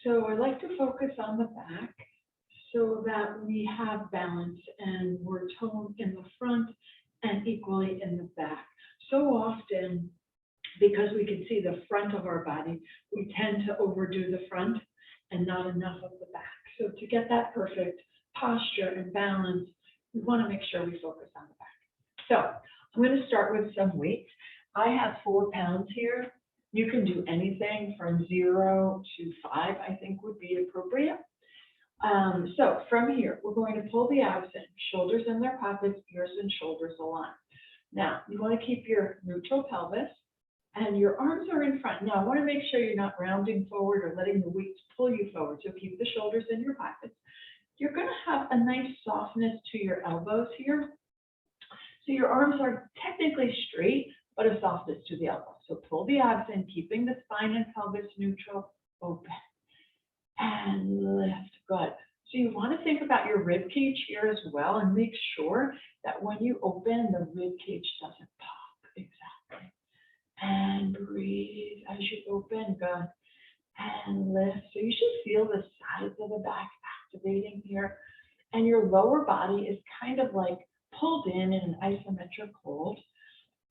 So I like to focus on the back so that we have balance and we're toned in the front and equally in the back. So often, because we can see the front of our body, we tend to overdo the front and not enough of the back. So to get that perfect posture and balance, we want to make sure we focus on the back. So I'm going to start with some weights. I have 4 pounds here. You can do anything from 0 to 5, I think would be appropriate. So from here, we're going to pull the abs in, shoulders in their pockets, ears and shoulders aligned. Now, you want to keep your neutral pelvis and your arms are in front. Now, I want to make sure you're not rounding forward or letting the weights pull you forward. So keep the shoulders in your pockets. You're going to have a nice softness to your elbows here. So your arms are technically straight, but a softness to the elbows. So pull the abs in, keeping the spine and pelvis neutral, open, and lift. Good. So you want to think about your rib cage here as well, and make sure that when you open, the rib cage doesn't pop. Exactly. And breathe as you open. Good. And lift. So you should feel the sides of the back activating here. And your lower body is kind of like pulled in an isometric hold.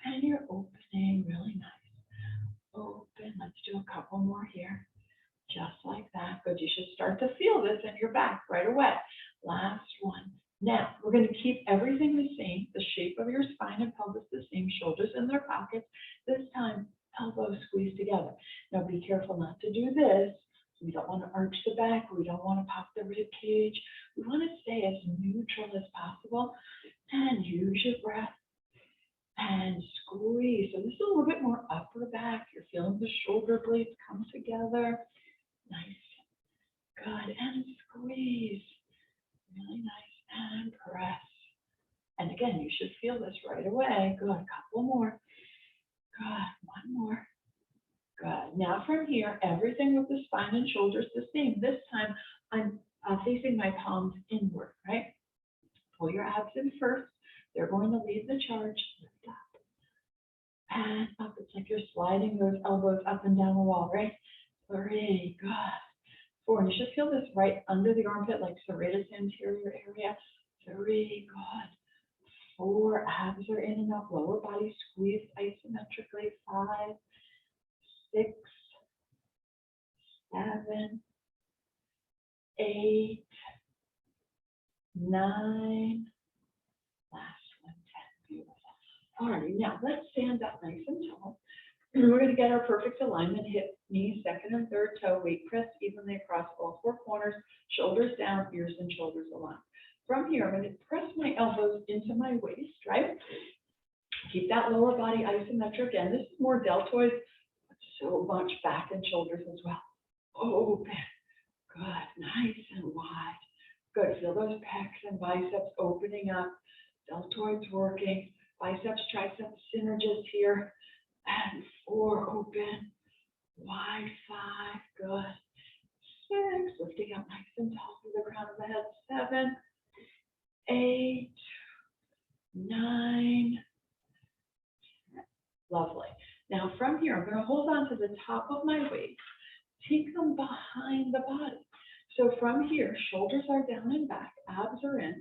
And you're opening really nice. Open. Let's do a couple more here. Just like that. Good. You should start to feel this in your back right away. Last one. Now, we're going to keep everything the same. The shape of your spine and pelvis the same. Shoulders in their pockets. This time, elbows squeeze together. Now, be careful not to do this. We don't want to arch the back. We don't want to pop the rib cage. We want to stay as neutral as possible. And use your breath. And squeeze. So this is a little bit more upper back. You're feeling the shoulder blades come together. Nice. Good. And squeeze. Really nice. And press. And again, you should feel this right away. Good. A couple more. Good. One more. Good. Now from here, everything with the spine and shoulders the same. This time, I'm facing my palms inward, right? Pull your abs in first. They're going to lead the charge. Lift up. And up. It's like you're sliding those elbows up and down the wall, right? 3. Good. 4. And you should feel this right under the armpit, like serratus anterior area. 3. Good. 4. Abs are in and up. Lower body squeezed isometrically. 5. 6. 7. 8. 9. Last one, 10. Beautiful. All right, now let's stand up nice and tall. And we're going to get our perfect alignment, hip, knee, second and third toe, weight press evenly across all 4 corners, shoulders down, ears and shoulders aligned. From here, I'm going to press my elbows into my waist, right? Keep that lower body isometric, and this is more deltoids, but so much back and shoulders as well. Open. Good, nice and wide. Good, feel those pecs and biceps opening up, deltoids working, biceps, triceps, synergists here. And 4, open, wide, 5, good, 6, lifting up nice and tall through the crown of the head, 7, 8, 9, 10. Lovely. Now from here, I'm going to hold on to the top of my weights, take them behind the body. So from here, shoulders are down and back, abs are in,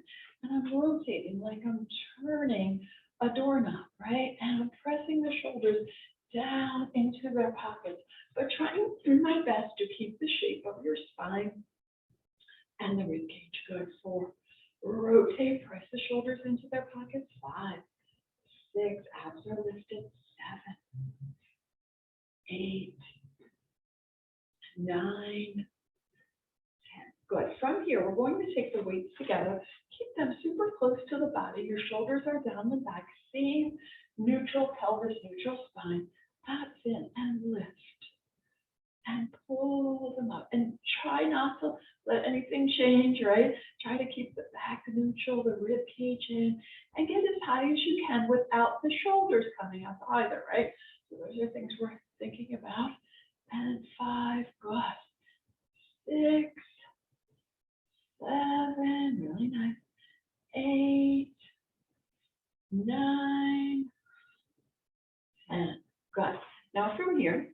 and I'm rotating like I'm turning a doorknob, right? And I'm pressing the shoulders down into their pockets, but trying to do my best to keep the shape of your spine and the rib cage. Good. 4. Rotate, press the shoulders into their pockets. 5, 6, abs are lifted. 7, 8, 9, 10. Good. From here, we're going to take the weights together. Keep them super close to the body. Your shoulders are down the back. Same neutral pelvis, neutral spine. Abs in and lift. And pull them up. And try not to let anything change, right? Try to keep the back neutral, the rib cage in, and get as high as you can without the shoulders coming up either, right? So those are things we're thinking about. And 5, good. 6, 7, really nice. 8, 9, 10. Good. Now from here,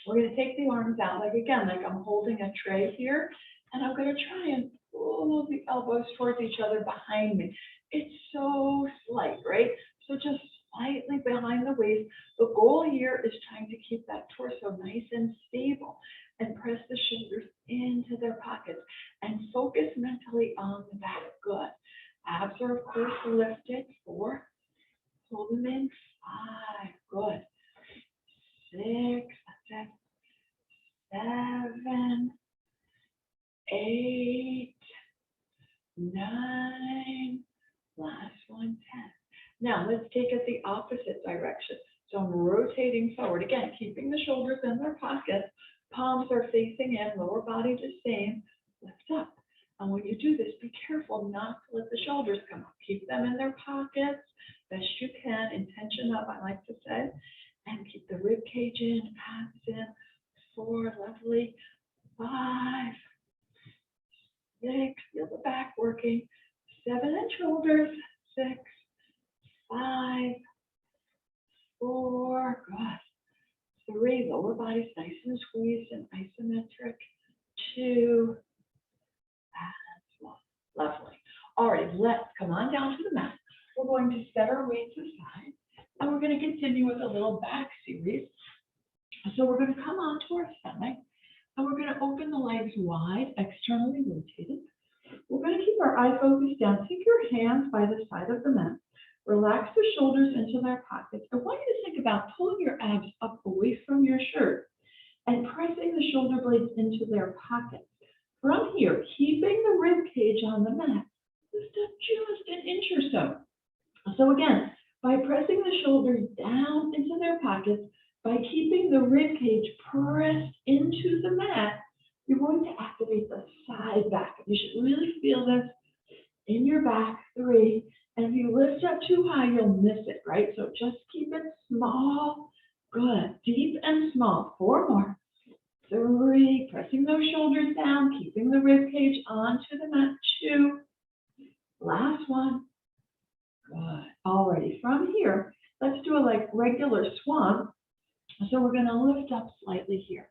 we're going to take the arms arms out, like again, like I'm holding a tray here, and I'm gonna try and pull the elbows towards each other behind me. It's so slight, right? So just slightly behind the waist. The goal here is trying to keep that torso nice and stable and press the shoulders into their pockets and focus mentally on the back. Good. Abs are, of course, lifted. 4. Hold them in. 5. Good. 6. That's it. 7. 8. 9. Last one, 10. Now, let's take it the opposite direction. So I'm rotating forward. Again, keeping the shoulders in their pockets. Palms are facing in, lower body the same. Lift up. And when you do this, be careful not to let the shoulders come up. Keep them in their pockets best you can. Intention up, I like to say. And keep the rib cage in, abs in. 4, lovely. 5, 6, feel the back working. 7 and shoulders. 6, 5, 4, good. 3, lower body's nice and squeezed and isometric. 2, and 1. Lovely. All right, let's come on down to the mat. We're going to set our weights aside, and we're going to continue with a little back series. So we're going to come onto our stomach, and we're going to open the legs wide, externally rotated. We're going to keep our eye focused down. Take your hands by the side of the mat. Relax the shoulders into their pockets. I want you to think about pulling your abs up away from your shirt and pressing the shoulder blades into their pockets. From here, keeping the rib cage on the mat, lift up just an inch or so. So again, by pressing the shoulders down into their pockets, by keeping the rib cage pressed into the mat, you're going to activate the side back. You should really feel this in your back. 3. And if you lift up too high, you'll miss it, right? So just keep it small. Good. Deep and small. 4 more. 3. Pressing those shoulders down, keeping the rib cage onto the mat. 2. Last one. Good. Alrighty. From here, let's do a like regular swan. So we're going to lift up slightly here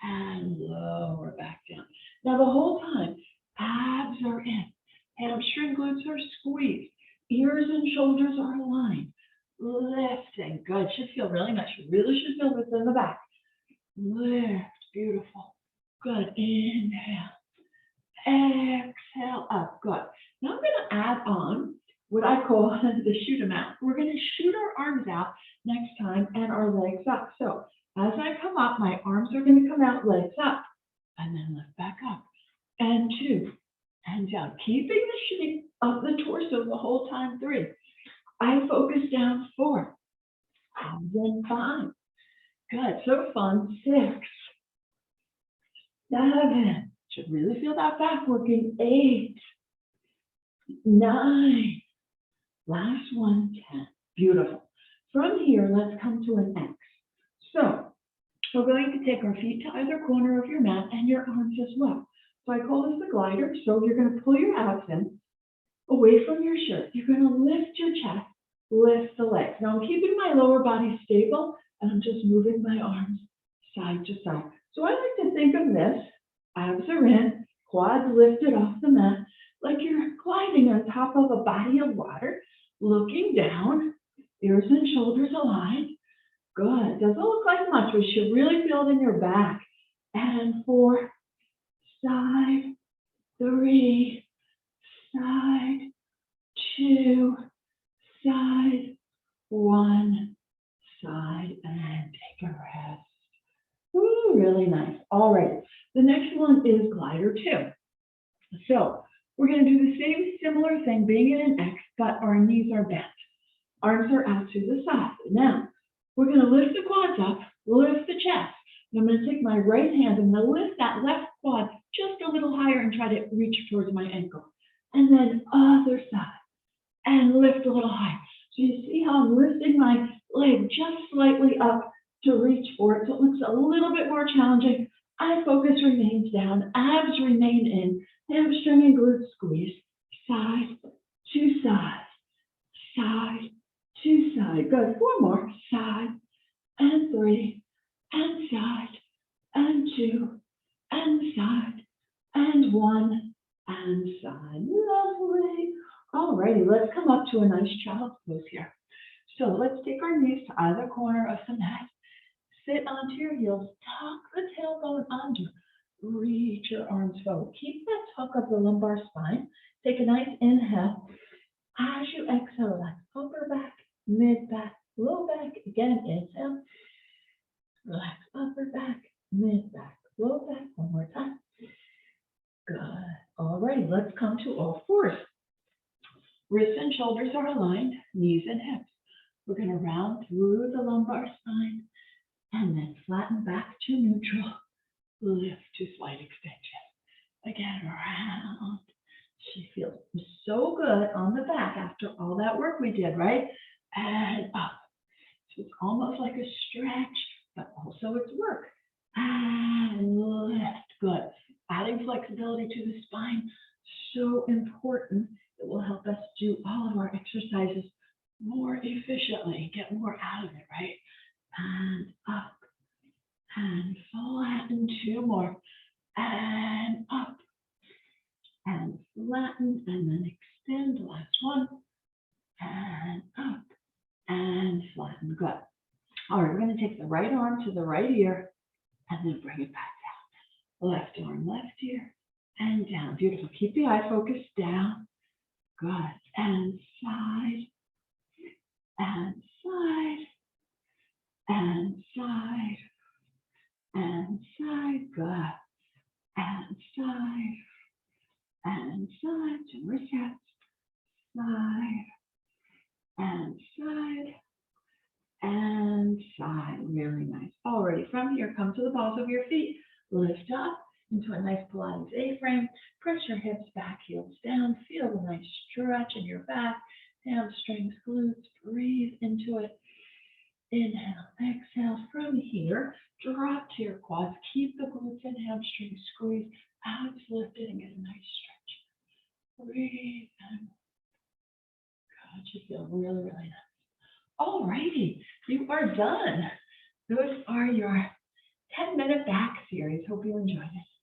and lower back down. Now the whole time, abs are in. Hamstring glutes are squeezed. Ears and shoulders are aligned. Lifting. Good. Should feel really nice. You really should feel this in the back. Lift. Beautiful. Good. Inhale. Exhale up. Good. Now I'm going to add on what I call the shoot 'em out. We're going to shoot our arms out next time and our legs up. So as I come up, my arms are going to come out, legs up, and then lift back up. And 2, and down. Keeping the shape of the torso the whole time. 3. I focus down. 4. And then 5. Good. So fun. 6. 7. Should really feel that back working. 8. 9. Last one. 10. Beautiful. From here, let's come to an X. So we're going to take our feet to either corner of your mat and your arms as well. So I call this the glider. So you're going to pull your abs in away from your shirt. You're going to lift your chest, lift the legs. Now I'm keeping my lower body stable, and I'm just moving my arms side to side. So I like to think of this, abs are in, quads lifted off the mat, like you're gliding on top of a body of water, looking down, ears and shoulders aligned. Good. Doesn't look like much. We should really feel it in your back. And 4, side, 3, side, 2, side, 1, side, and take a rest. Ooh, really nice. All right. The next one is glider 2. So we're going to do the same similar thing, being in an X, but our knees are bent. Arms are out to the side. Now, we're going to lift the quads up, lift the chest. And I'm going to take my right hand and lift that left quad just a little higher and try to reach towards my ankle. And then other side. And lift a little higher. So you see how I'm lifting my leg just slightly up to reach for it. So it looks a little bit more challenging. Eye focus remains down. Abs remain in. Hamstring and glutes squeeze. Side to side. Side to side. Good. 4 more. Side and 3 and side and 2, and side, and 1, and side. Lovely. Alrighty, let's come up to a nice child's pose here. So let's take our knees to either corner of the mat. Sit onto your heels, tuck the tailbone under. Reach your arms forward. Keep that tuck of the lumbar spine. Take a nice inhale. As you exhale, relax upper back, mid back, low back. Again, inhale. Relax upper back, mid back, low back. One more time. Good. All right, let's come to all fours. Wrists and shoulders are aligned, knees and hips. We're going to round through the lumbar spine and then flatten back to neutral. Lift to slight extension. Again, round. She feels so good on the back after all that work we did, right? And up. So it's almost like a stretch, but also it's work. And lift. Good. Adding flexibility to the spine, so important. It will help us do all of our exercises more efficiently, get more out of it, right? And up. And flatten, 2 more. And up. And flatten, and then extend, the last one. And up. And flatten, good. All right, we're going to take the right arm to the right ear, and then bring it back down. Left arm, left ear, and down. Beautiful. Keep the eye focus down. Good. And side. And side. And side. And side. Good. And side. And side. 2 more steps. Side. And side. And side. Really nice. Alrighty, from here, come to the balls of your feet. Lift up into a nice Pilates A-frame. Press your hips back, heels down. Feel the nice stretch in your back, hamstrings, glutes. Breathe into it. Inhale, exhale. From here, drop to your quads. Keep the glutes and hamstrings squeezed. Abs lifted and get a nice stretch. Breathe in. God, you feel really, really nice. Alrighty, you are done. Those are your 10-minute back series. Hope you enjoyed it.